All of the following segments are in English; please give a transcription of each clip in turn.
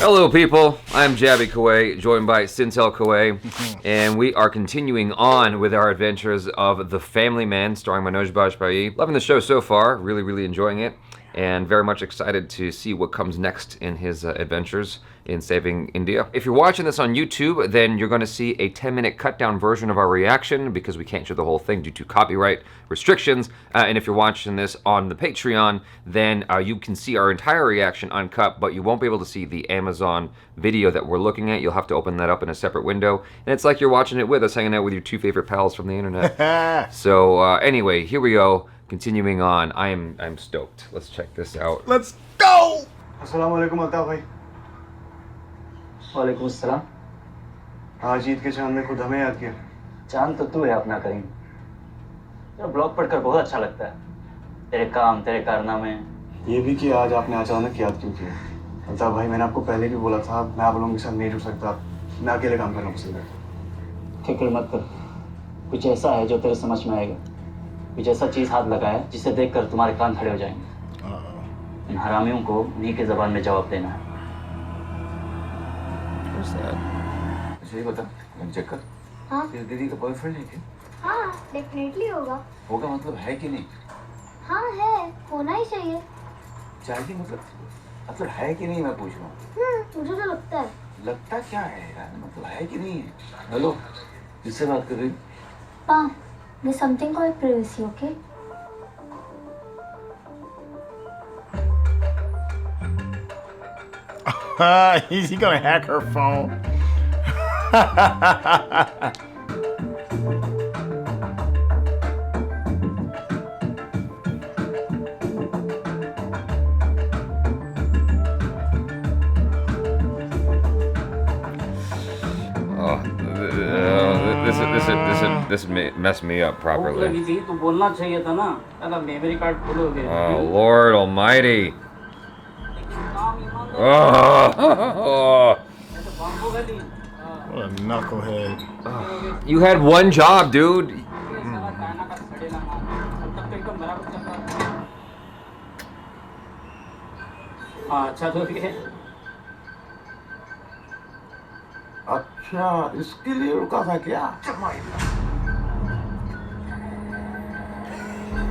Hello, people. I'm Jaby Koay, joined by SYNTELL Koay, and we are continuing on with our adventures of The Family Man, starring Manoj Bajpayee. Loving the show so far, really enjoying it, and very much excited to see what comes next in his adventures in saving India. If you're watching this on YouTube, then you're going to see a 10-minute cut-down version of our reaction because we can't show the whole thing due to copyright restrictions. And if you're watching this on the Patreon, then you can see our entire reaction uncut, but you won't be able to see the Amazon video that we're looking at. You'll have to open that up in a separate window. And it's like you're watching it with us, hanging out with your two favorite pals from the internet. So anyway, here we go. Continuing on. I'm stoked. Let's check this out. Let's go! Assalamu alaikum Altaf bhai. वालेकुम अस्सलाम। आज ईद के चांद में खुद हमें याद किया। चांद तो तू है अपना करीम। तेरा ब्लॉग पढ़कर बहुत अच्छा लगता है। तेरे काम, तेरे कारनामे। ये भी कि आज आपने अचानक याद क्यों किया? अल्ताफ भाई, मैंने आपको पहले भी बोला था, मैं आप लोगों के साथ नहीं जुड़ सकता। मैं अकेले काम करना पसंद करता हूँ। फिक्र मत कर। कुछ ऐसा है जो तेरे समझ में आएगा। कुछ ऐसा चीज हाथ लगा है जिसे देखकर तुम्हारे कान खड़े हो जाएंगे। इन हरामियों को उन्हीं की ज़बान में जवाब देना है। अच्छा ये बता, चेक कर। हाँ? तेरी दीदी का बॉयफ्रेंड है क्या? हाँ, डेफिनेटली होगा। होगा मतलब है कि नहीं? हाँ है, होना ही चाहिए। चाहिए मतलब है कि नहीं मैं पूछ रहा हूँ। मुझे तो लगता है। लगता क्या है यार, मतलब है कि नहीं है? हेलो, किससे बात कर रही? पा, there's something called privacy, okay? Is he gonna hack her phone? This messed me up properly. Oh Lord Almighty! Oh. What a knucklehead. You had one job, dude. अच्छा इसके लिए रुका था क्या?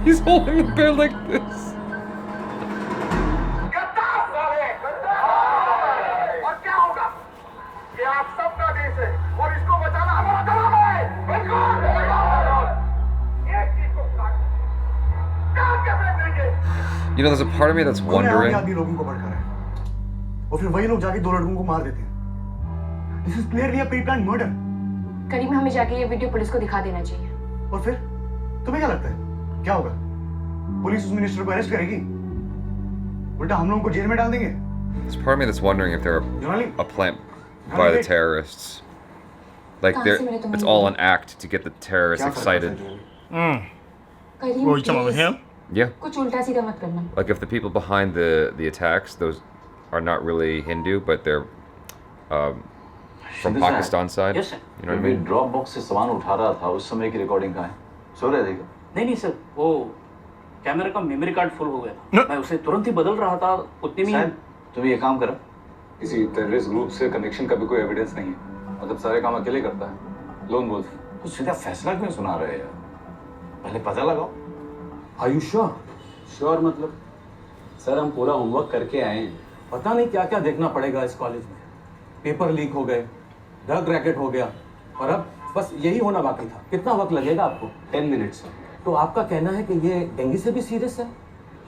He's holding the bear like this. You know, there's a part of me that's wondering. और फिर वही लोग जाके दो लड़कों को मार देते हैं। This is clearly a pre-planned murder. करीम, हमें जाके ये वीडियो पुलिस को दिखा देना चाहिए। और फिर तुम्हें क्या लगता है क्या होगा? पुलिस उस मिनिस्टर को अरेस्ट करेगी, उल्टा हम लोगों को जेल में डाल देंगे। There's part of me that's wondering if they're a plant by the terrorists. Like it's all an act to get the terrorists excited. What are you talking about with him? Yeah. कुछ उल्टा सीधा मत करना। Like if the people behind the attacks, those are not really Hindu, but they're from Pakistan side. Yes, sir. You know what I mean? Drop box से सामान उठा रहा था, उस समय की रिकॉर्डिंग कहाँ है? सो रहे थे क्या? नहीं सर, वो कैमरे का मेमोरी कार्ड फुल हो गया था। मैं उसे तुरंत ही बदल रहा था, उतने में। तुम ये काम करो। किसी टेररिस्ट ग्रुप से कनेक्शन का भी कोई एविडेंस नहीं है। मतलब सारे काम अकेले करता है। लोन बोल। तो सीधा फैसला क्यों सुना रहे यार? पहले पता लगाओ। Are you sure? श्योर मतलब? सर हम पूरा होमवर्क करके आए हैं। पता नहीं क्या क्या देखना पड़ेगा इस कॉलेज में। पेपर लीक हो गए, ड्रग रैकेट हो गया, और अब बस यही होना बाकी था। कितना वक्त लगेगा आपको? 10 मिनट्स। तो आपका कहना है कि ये डेंगू से भी सीरियस है?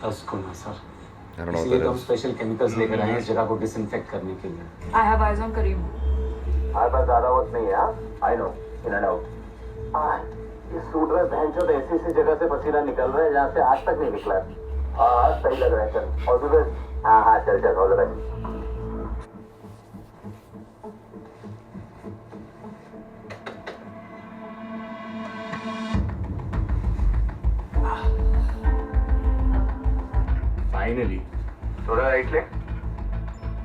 उसको ना सर। I don't know इसलिए what तो हम that is. स्पेशल केमिकल्स लेकर आए हैं इस जगह को डिसइंफेक्ट करने के लिए। I have eyes on करीम। हमारे पास ज़्यादा वक्त नहीं है। I know, in and out। इस सूट में भैंचोद ऐसी जगह से पसीना निकल रहा है जहाँ से आज तक नहीं निकला। हाँ सही लग रहा है चल। और फिर हाँ चल हो रहा है। Finally. थोड़ा राइट ले।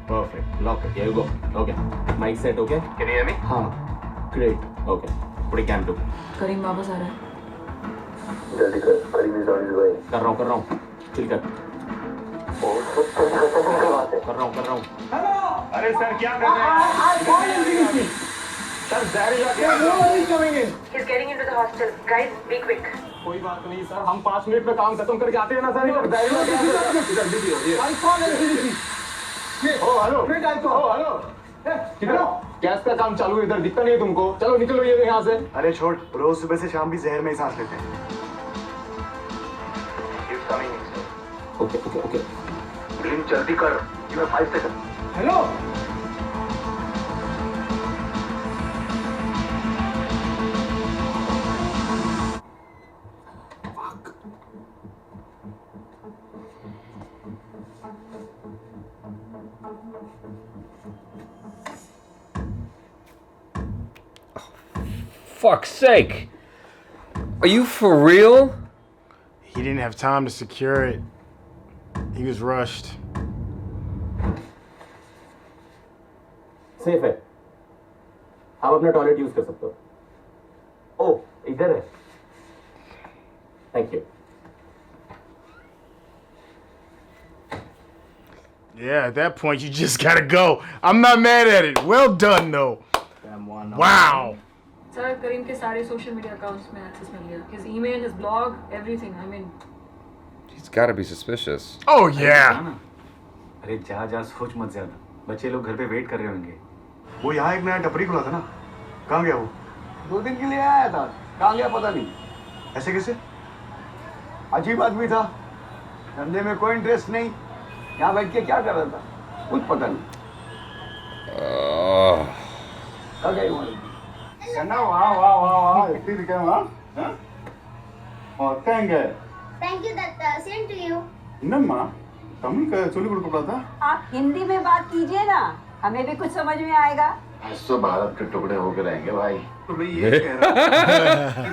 Perfect. Lock it. Here you go. Okay. Mic set, okay? Can you hear me? हाँ. Great. Okay. Put a cam to. करीम वापस आ रहा है। जल्दी कर। करीब इज ऑन हिज वे। कर रहा हूँ। चिल कर। बहुत कुछ करवा दे। कर रहा हूँ अरे सर क्या कर रहे हैं? सर जहरीला He's getting into the hostel. Guys, be quick. कोई बात नहीं सर, हम 5 मिनट में काम खत्म करके आते हैं ना सर। इधर जहरीला हेलो, गैस का काम चालू है इधर, दिखता नहीं है तुमको? चलो निकलो ये यहाँ से। अरे छोड़, रोज सुबह से शाम भी जहर में ही सांस लेते हैं। ओके ड्रिंक जल्दी कर, you have 5 second. Hello Fuck's sake! Are you for real? He didn't have time to secure it. He was rushed. Safe है, आप अपना टॉयलेट यूज कर सकते हो। ओह, इधर है। Thank you. Yeah, at that point, you just gotta go. I'm not mad at it. Well done, though. Wow. Sir, Karim के सारे social media accounts में access मिल गया. His email, his blog, everything. I mean, He's got to be suspicious. Oh, yeah. अरे जा सोच मत ज्यादा, बच्चे लोग घर पे वेट कर रहे होंगे। वो यहाँ एक नया टपरी खुला था ना, कहाँ गया वो? 2 दिन के लिए आया था, कहाँ गया पता नहीं। ऐसे कैसे? अजीब आदमी था, धंधे में कोई इंटरेस्ट नहीं, यहाँ बैठ के क्या कर रहा था कुछ पता नहीं। कहाँ गई वो? वाह इतनी दिखे वहाँ? और कहाँ गए? Thank you, Datta. Same to you. नम्मा तमिल का चोली गुड़ कपड़ा था। आप हिंदी में बात कीजिए ना, हमें भी कुछ समझ में आएगा। आज तो भारत के टुकड़े होकर रहेंगे भाई। तो मैं ये कह रहा हूँ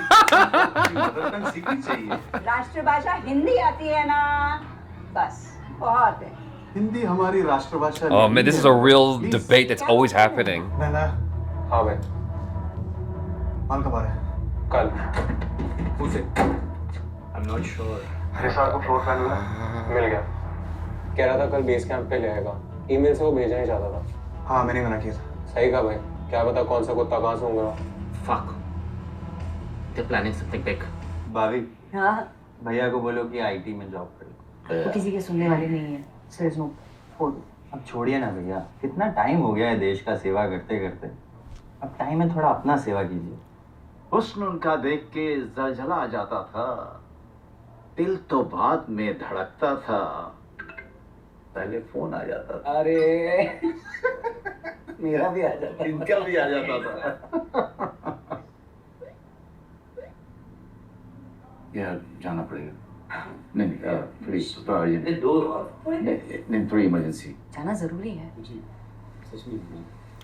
मदर टंग सीखनी चाहिए। राष्ट्रभाषा हिंदी आती है ना, बस बहुत है। हिंदी हमारी राष्ट्रभाषा। Oh man, this is a real debate that's always happening. ना हाँ भाई, माल कब आ रहा है? कल पूछे। I'm not sure. अरे सर को फ्लोर प्लान मिला? मिल गया, कह रहा था कल बेस कैंप पे ले आएगा। ईमेल से वो भेजना ही चाहता था। हाँ मैंने मना किया था। सही कहा भाई, क्या पता कौन सा कुत्ता कहाँ से होगा। Fuck. They're planning something big. भाभी, हाँ, भैया को बोलो कि आईटी में जॉब करे। वो किसी के सुनने वाले नहीं है. So there's no hold. अब छोड़िए ना भैया, कितना टाइम हो गया है देश का सेवा करते करते। अब टाइम है थोड़ा अपना सेवा कीजिए। हुस्न उनका देख के जलजला आ जाता था, दिल तो बाद में धड़कता था, पहले फोन आ जाता था। अरे मेरा भी आ जाता था, इनका भी आ जाता था। यार जाना पड़ेगा। नहीं प्लीज, नहीं थोड़ी इमरजेंसी। जाना जरूरी है.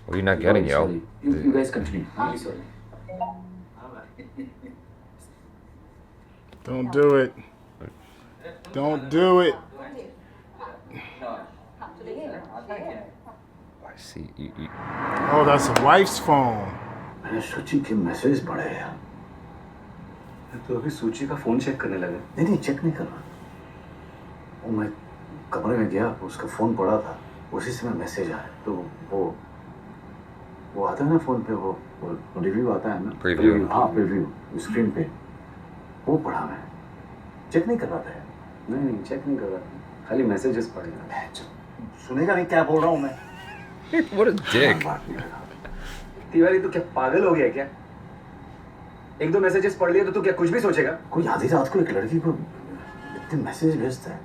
What are you not getting, yo? You guys continue. Really sorry. Don't do it. Don't do it. I see. You. Oh, that's a wife's phone. मैंने सूची के मैसेज पढ़े यार। तो अभी सूची का फोन चेक करने लगे? नहीं चेक नहीं कर रहा। वो मैं कमरे में गया, उसका फोन पड़ा था, उसी समय मैसेज आया। तो वो आता है ना फोन पे, वो रिव्यू आता है ना। Preview. हाँ प्रीव्यू स्क्रीन पे, वो पढ़ा मैं। चेक नहीं कर रहा था। नहीं चेक नहीं कर रहा था, खाली मैसेजेस पढ़ेगा। सुनेगा नहीं क्या बोल रहा हूँ मैं। What a dick. तिवारी तू क्या पागल हो गया क्या? 1-2 मैसेजेस पढ़ लिए तो तू क्या कुछ भी सोचेगा? कोई आधी रात को एक लड़की को इतने मैसेज भेजता है।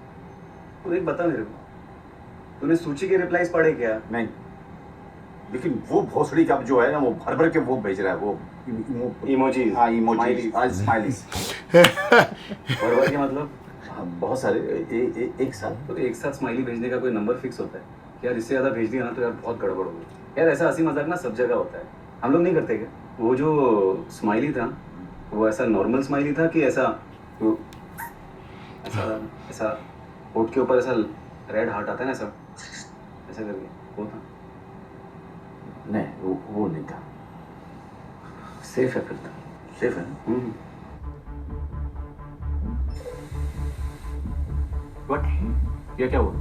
तू एक बता मेरे को, तूने सूची के रिप्लाईज पढ़े क्या? नहीं, लेकिन वो भोसड़ी का जो है ना, वो भर भर के वो भेज रहा है। वो इमोजीज। हाँ इमोजीज, स्माइलीज। भर के मतलब बहुत सारे एक साथ। तो एक साथ स्माइली भेजने का कोई नंबर फिक्स होता है यार? इससे ज्यादा भेज दिया ना तो यार बहुत गड़बड़ हो गई यार। ऐसा हंसी मजाक ना सब जगह होता है, हम लोग नहीं करते क्या? वो जो स्माइली था वो ऐसा नॉर्मल स्माइली था कि ऐसा ऐसा होठ के ऊपर ऐसा रेड हार्ट आता है ना, ऐसा ऐसा करके वो था? नहीं वो नहीं था। सेफ है फिर तो, सेफ है। What? ये क्या हुआ?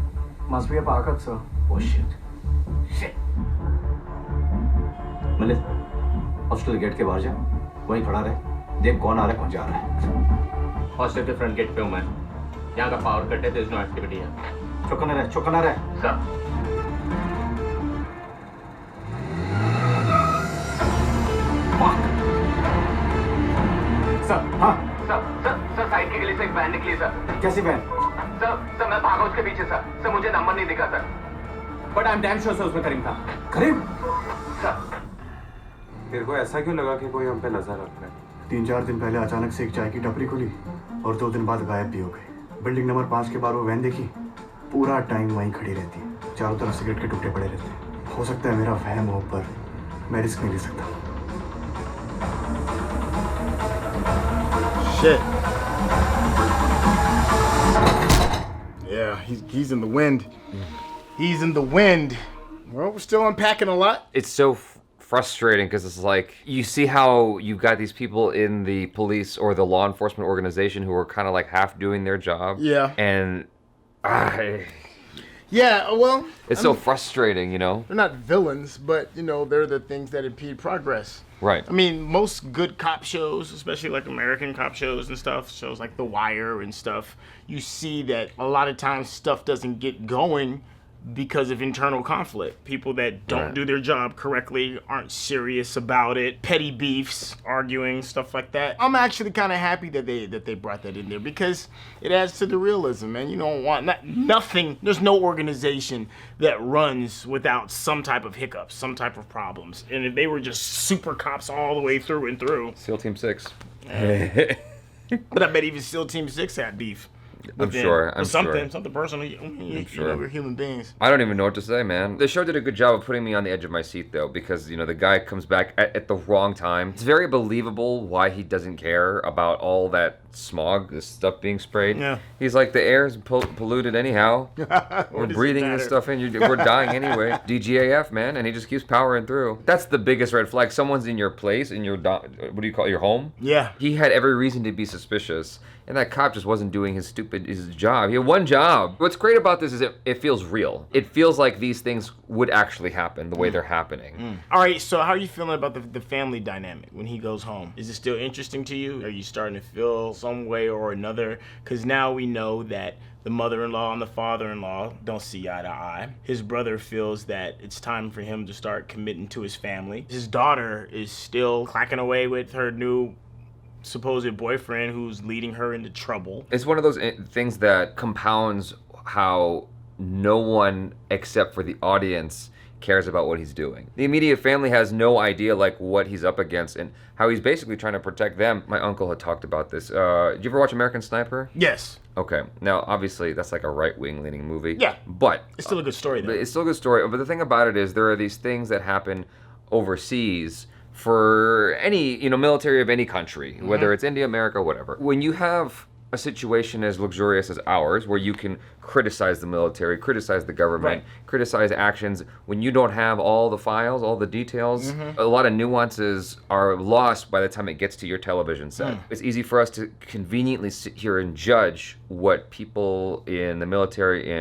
Must be a backup, sir. Oh shit. Malik, hostel gate के बाहर जा, वहीं खड़ा रहे, देख कौन आ रहा है कौन जा रहा है। हॉस्टल के फ्रंट गेट पे हूँ मैं, यहाँ का पावर कट है, there's no activity है। चौकना रहे। सर। सर, हाँ। सर साइड की गली से एक वैन निकली सर। कैसी वैन? सर मैं भागा उसके पीछे सर मुझे नंबर नहीं दिखा sir. But I am damn sure sir उसमें करीम था। करीम? सर। तेरे को ऐसा क्यों लगा कि कोई हम पे नजर रख रहा है? 3-4 दिन पहले अचानक से एक चाय की टपरी खुली और 2 दिन बाद गायब भी हो गई। बिल्डिंग नंबर 5 के बाहर वो वैन देखी, पूरा टाइम वहीं खड़ी रहती है, चारों तरफ सिगरेट के टुकड़े पड़े रहते हैं। हो सकता है मेरा वहम हो, पर मैं रिस्क नहीं ले सकता। Shit. Yeah, he's in the wind. He's in the wind. Well, we're still unpacking a lot. It's so frustrating because it's like you see how you've got these people in the police or the law enforcement organization who are kind of like half doing their job. Yeah. And yeah, well, it's so frustrating, you know. They're not villains, but you know, they're the things that impede progress. Right. I mean, most good cop shows, especially like American cop shows and stuff, shows like The Wire and stuff, you see that a lot of times stuff doesn't get going because of internal conflict. People that don't do their job correctly, aren't serious about it, petty beefs, arguing, stuff like that. I'm actually kind of happy that they brought that in there because it adds to the realism, man. You don't want nothing. There's no organization that runs without some type of hiccups, some type of problems. And if they were just super cops all the way through and through. SEAL Team 6. But I bet even SEAL Team 6 had beef. I'm sure. Something personal. You know, we're human beings. I don't even know what to say, man. The show did a good job of putting me on the edge of my seat, though, because, you know, the guy comes back at the wrong time. It's very believable why he doesn't care about all that smog, this stuff being sprayed. Yeah. He's like, the air's polluted anyhow. We're breathing this stuff in. We're dying anyway. DGAF, man, and he just keeps powering through. That's the biggest red flag. Someone's in your place, in your, what do you call it, your home? Yeah. He had every reason to be suspicious. And that cop just wasn't doing his job. He had one job. What's great about this is it feels real. It feels like these things would actually happen the way they're happening. All right, so how are you feeling about the family dynamic when he goes home? Is it still interesting to you? Are you starting to feel some way or another? Because now we know that the mother-in-law and the father-in-law don't see eye to eye. His brother feels that it's time for him to start committing to his family. His daughter is still clacking away with her new supposed boyfriend who's leading her into trouble. It's one of those things that compounds how no one except for the audience cares about what he's doing. The immediate family has no idea like what he's up against and how he's basically trying to protect them. My uncle had talked about this. Did you ever watch American Sniper? Yes. Okay. Now, obviously, that's like a right-wing leaning movie. Yeah. But it's still a good story, though. It's still a good story. But the thing about it is there are these things that happen overseas for any, you know, military of any country, whether it's India, America, whatever. When you have a situation as luxurious as ours, where you can criticize the military, criticize the government, criticize actions, when you don't have all the files, all the details, a lot of nuances are lost by the time it gets to your television set. It's easy for us to conveniently sit here and judge what people in the military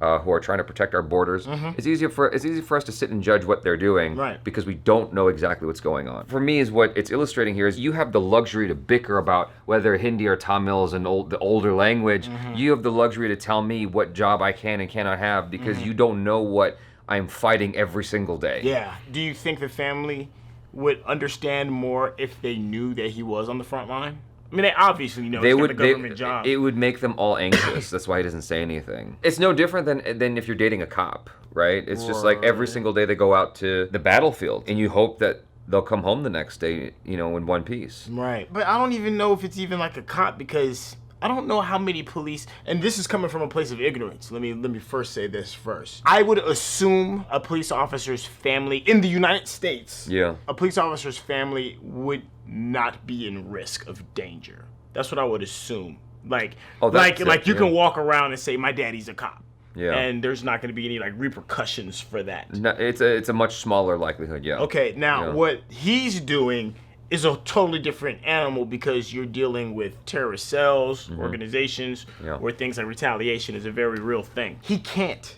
who are trying to protect our borders. It's easy for us to sit and judge what they're doing because we don't know exactly what's going on. For me, is what it's illustrating here is you have the luxury to bicker about whether Hindi or Tamil is the older language. You have the luxury to tell me what job I can and cannot have because you don't know what I'm fighting every single day. Yeah. Do you think the family would understand more if they knew that he was on the front line? I mean, they obviously know it's got a government job. It would make them all anxious. That's why he doesn't say anything. It's no different than if you're dating a cop, right? It's just like every single day they go out to the battlefield, and you hope that they'll come home the next day, you know, in one piece. Right. But I don't even know if it's even like a cop because I don't know how many police, and this is coming from a place of ignorance. Let me first say this first. I would assume a police officer's family in the United States, a police officer's family would not be in risk of danger. That's what I would assume. Like you can walk around and say, my daddy's a cop. Yeah. And there's not going to be any like repercussions for that. No, it's a much smaller likelihood, Okay, now what he's doing is a totally different animal because you're dealing with terrorist cells, organizations, where things like retaliation is a very real thing. He can't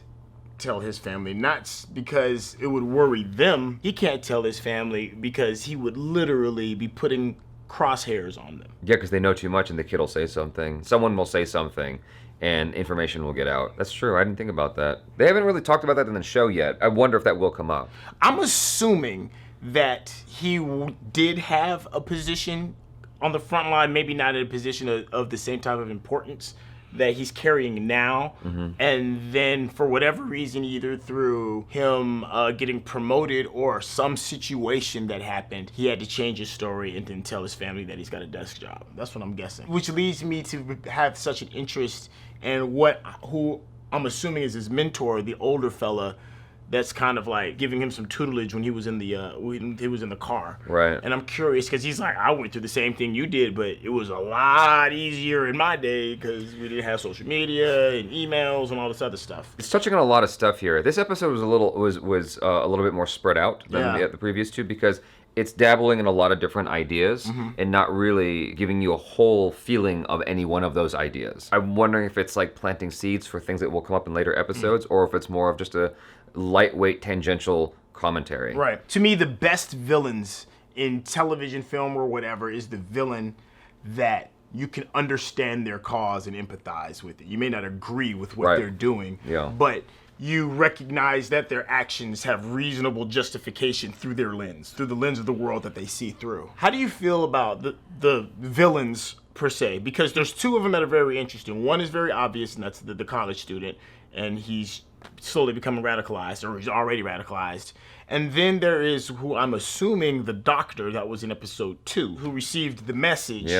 tell his family, not because it would worry them. He can't tell his family because he would literally be putting crosshairs on them. Yeah, because they know too much and the kid will say something. Someone will say something and information will get out. That's true. I didn't think about that. They haven't really talked about that in the show yet. I wonder if that will come up. I'm assuming that he did have a position on the front line, maybe not in a position of the same type of importance that he's carrying now. And then for whatever reason, either through him getting promoted or some situation that happened, he had to change his story and then tell his family that he's got a desk job. That's what I'm guessing. Which leads me to have such an interest in who I'm assuming is his mentor, the older fella, that's kind of like giving him some tutelage when he was in the car. Right. And I'm curious because he's like, I went through the same thing you did, but it was a lot easier in my day because we didn't have social media and emails and all this other stuff. It's touching on a lot of stuff here. This episode was a little bit more spread out than the previous two because it's dabbling in a lot of different ideas and not really giving you a whole feeling of any one of those ideas. I'm wondering if it's like planting seeds for things that will come up in later episodes or if it's more of just a lightweight tangential commentary. Right. To me, the best villains in television, film, or whatever is the villain that you can understand their cause and empathize with it. You may not agree with what they're doing, but you recognize that their actions have reasonable justification through their lens, through the lens of the world that they see through. How do you feel about the villains per se? Because there's two of them that are very interesting. One is very obvious, and that's the college student, and he's slowly becoming radicalized, or he's already radicalized. And then there is who I'm assuming the doctor that was in episode 2, who received the message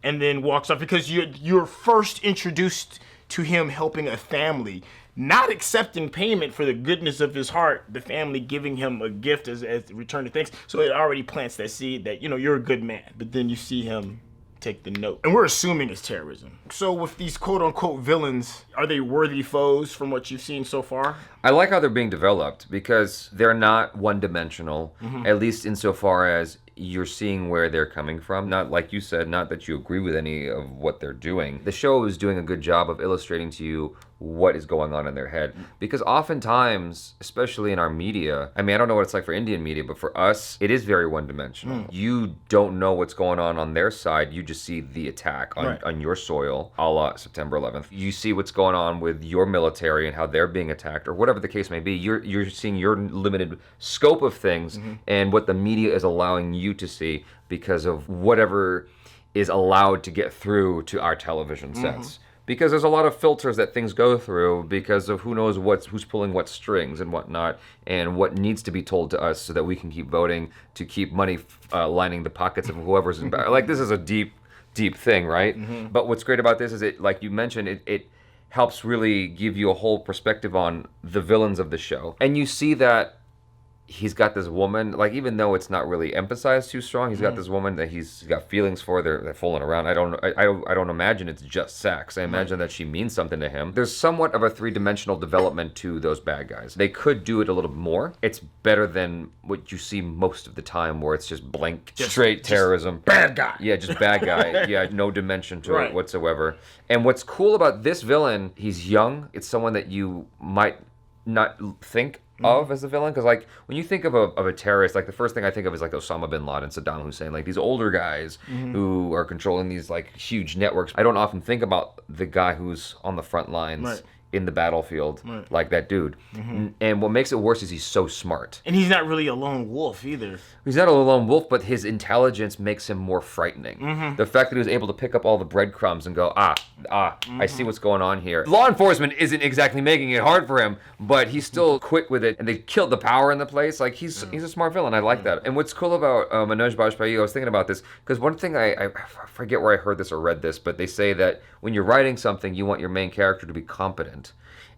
and then walks off because you're first introduced to him helping a family, not accepting payment for the goodness of his heart, the family giving him a gift as a return of thanks. So it already plants that seed that, you're a good man. But then you see him take the note. And we're assuming it's terrorism. So with these quote-unquote villains, are they worthy foes from what you've seen so far? I like how they're being developed because they're not one-dimensional, at least insofar as you're seeing where they're coming from. Not like you said, not that you agree with any of what they're doing. The show is doing a good job of illustrating to you what is going on in their head. Because oftentimes, especially in our media, I don't know what it's like for Indian media, but for us, it is very one-dimensional. You don't know what's going on their side. You just see the attack on your soil, a la September 11th. You see what's going on with your military and how they're being attacked, or whatever the case may be. You're seeing your limited scope of things and what the media is allowing you to see because of whatever is allowed to get through to our television sets. Because there's a lot of filters that things go through because of who knows who's pulling what strings and whatnot, and what needs to be told to us so that we can keep voting to keep money lining the pockets of whoever's in power. Like, this is a deep thing, right? But what's great about this is, it, like you mentioned, it helps really give you a whole perspective on the villains of the show. And you see that he's got this woman, like, even though it's not really emphasized too strong, he's got this woman that he's got feelings for. They're fooling around. I don't imagine it's just sex. I imagine that she means something to him. There's somewhat of a three-dimensional development to those bad guys. They could do it a little more. It's better than what you see most of the time, where it's just blank, straight terrorism. Bad guy. Yeah, just bad guy. Yeah, no dimension to it whatsoever. And what's cool about this villain, he's young. It's someone that you might not think of as a villain, because like when you think of a terrorist, like the first thing I think of is like Osama bin Laden, Saddam Hussein, like these older guys who are controlling these like huge networks. I don't often think about the guy who's on the front lines in the battlefield like that dude. And what makes it worse is he's so smart. And he's not really a lone wolf either. He's not a lone wolf, but his intelligence makes him more frightening. The fact that he was able to pick up all the breadcrumbs and go, I see what's going on here. Law enforcement isn't exactly making it hard for him, but he's still quick with it, and they killed the power in the place. Like, he's a smart villain. I like that. And what's cool about Manoj Bajpayee, I was thinking about this, because one thing I forget where I heard this or read this, but they say that when you're writing something, you want your main character to be competent.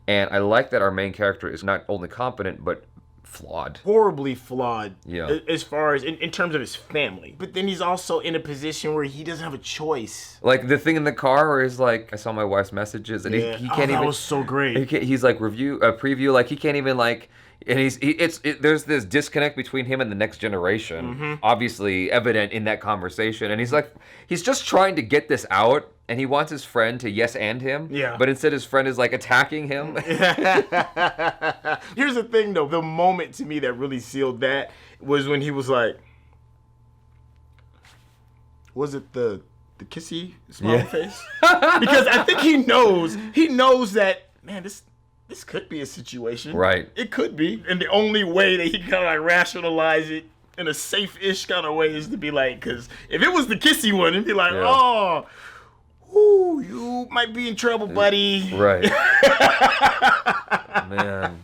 And I like that our main character is not only competent, but flawed. Horribly flawed. Yeah. As far as in terms of his family. But then he's also in a position where he doesn't have a choice. Like the thing in the car where he's like, I saw my wife's messages, and he can't even. That was so great. He's like preview. Like he can't even like And there's this disconnect between him and the next generation, obviously evident in that conversation. And he's just trying to get this out, and he wants his friend to yes and him. Yeah. But instead, his friend is like attacking him. Here's the thing, though. The moment to me that really sealed that was when he was like, was it the kissy smiley face? Because I think he knows that, man, this could be a situation. Right. It could be. And the only way that he can kind of like rationalize it in a safe-ish kind of way is to be like, because if it was the kissy one, it'd be like, oh, ooh, you might be in trouble, buddy. Right. Man.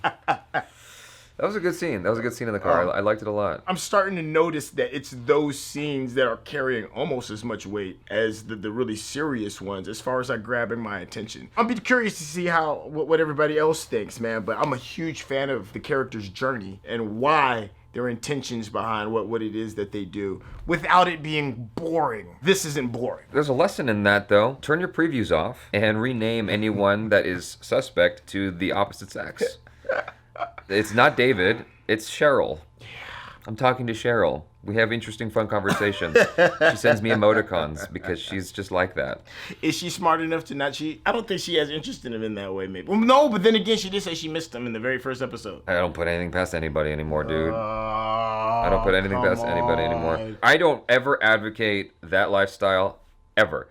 That was a good scene. That was a good scene in the car. I liked it a lot. I'm starting to notice that it's those scenes that are carrying almost as much weight as the really serious ones as far as like grabbing my attention. I'm be curious to see what everybody else thinks, man, but I'm a huge fan of the character's journey and why their intentions behind what it is that they do without it being boring. This isn't boring. There's a lesson in that, though. Turn your previews off and rename anyone that is suspect to the opposite sex. It's not David, it's Cheryl. Yeah. I'm talking to Cheryl. We have interesting, fun conversations. She sends me emoticons because she's just like that. Is she smart enough to not cheat? I don't think she has interest in him in that way, maybe. Well, no, but then again, she did say she missed him in the very first episode. I don't put anything past anybody anymore, dude. I don't put anything past anybody anymore. I don't ever advocate that lifestyle, ever.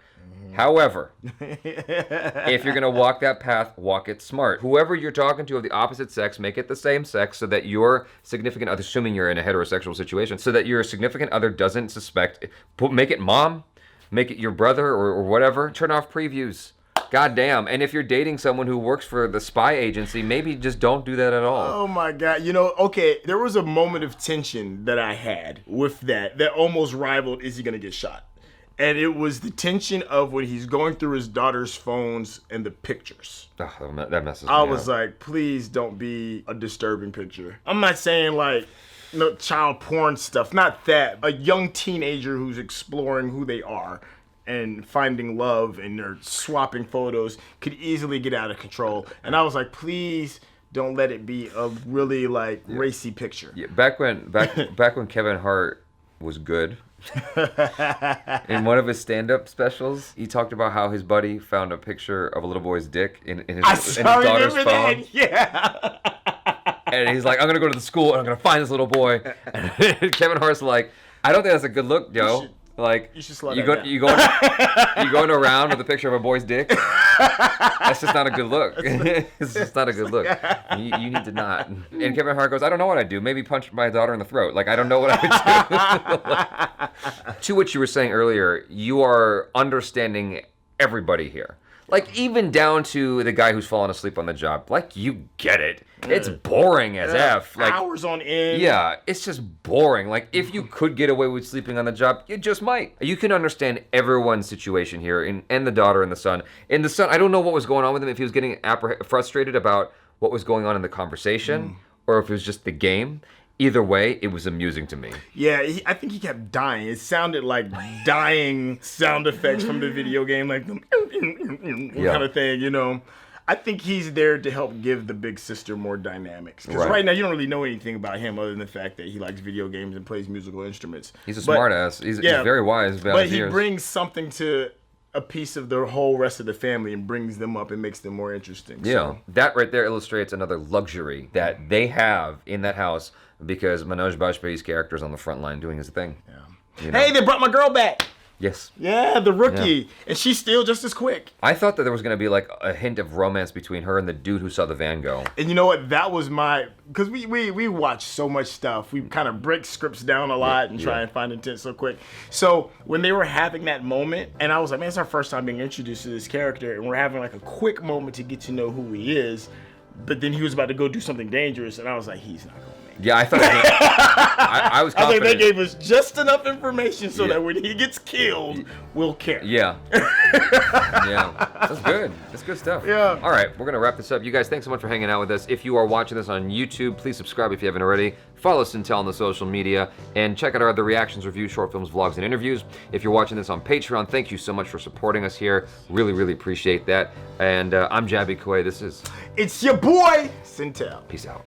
However, if you're going to walk that path, walk it smart. Whoever you're talking to of the opposite sex, make it the same sex so that your significant other, assuming you're in a heterosexual situation, so that your significant other doesn't suspect. Make it mom, make it your brother or whatever. Turn off previews. Goddamn. And if you're dating someone who works for the spy agency, maybe just don't do that at all. Oh my God. Okay, there was a moment of tension that I had with that almost rivaled, is he going to get shot? And it was the tension of when he's going through his daughter's phones and the pictures. Oh, that messes me up. I was like, please don't be a disturbing picture. I'm not saying like no child porn stuff, not that. A young teenager who's exploring who they are and finding love and they're swapping photos could easily get out of control. And I was like, please don't let it be a really like racy picture. Yeah, back when Kevin Hart was good. In one of his stand-up specials, he talked about how his buddy found a picture of a little boy's dick in his daughter's phone. That. Yeah. And he's like, I'm gonna go to the school and I'm gonna find this little boy. And Kevin Hart's like, I don't think that's a good look, Joe. Like, you should slow you down. you going around with a picture of a boy's dick? That's just not a good look. It's just not a good look. You need to not. And Kevin Hart goes, I don't know what I'd do. Maybe punch my daughter in the throat. Like, I don't know what I would do. To what you were saying earlier, you are understanding everybody here. Like, even down to the guy who's fallen asleep on the job. Like, you get it. It's boring as F. Like, hours on end. Yeah, it's just boring. Like, if you could get away with sleeping on the job, you just might. You can understand everyone's situation here, and the daughter and the son. And the son, I don't know what was going on with him, if he was getting frustrated about what was going on in the conversation, or if it was just the game. Either way, it was amusing to me. Yeah, I think he kept dying. It sounded like dying sound effects from the video game, like the kind of thing, you know. I think he's there to help give the big sister more dynamics. Because right now, you don't really know anything about him other than the fact that he likes video games and plays musical instruments. He's a smart ass. He's very wise. But he brings something to a piece of the whole rest of the family and brings them up and makes them more interesting. Yeah, so that right there illustrates another luxury that they have in that house, because Manoj Bajpayee's character is on the front line doing his thing. Yeah. You know? Hey, they brought my girl back. Yes. Yeah, the rookie. And she's still just as quick. I thought that there was going to be like a hint of romance between her and the dude who saw the van go. And you know what? That was because we watch so much stuff. We kind of break scripts down a lot and try and find intent so quick. So when they were having that moment, and I was like, man, it's our first time being introduced to this character, and we're having like a quick moment to get to know who he is, but then he was about to go do something dangerous, and I was like, he's not going to make it. Yeah, I thought I was confident. I think they gave us just enough information so that when he gets killed, we'll care. Yeah. Yeah. That's good. That's good stuff. Yeah. All right, we're going to wrap this up. You guys, thanks so much for hanging out with us. If you are watching this on YouTube, please subscribe if you haven't already. Follow SYNTELL on the social media, and check out our other reactions, reviews, short films, vlogs, and interviews. If you're watching this on Patreon, thank you so much for supporting us here. Really, really appreciate that. And I'm Jaby Koay. This is... It's your boy, SYNTELL. Peace out.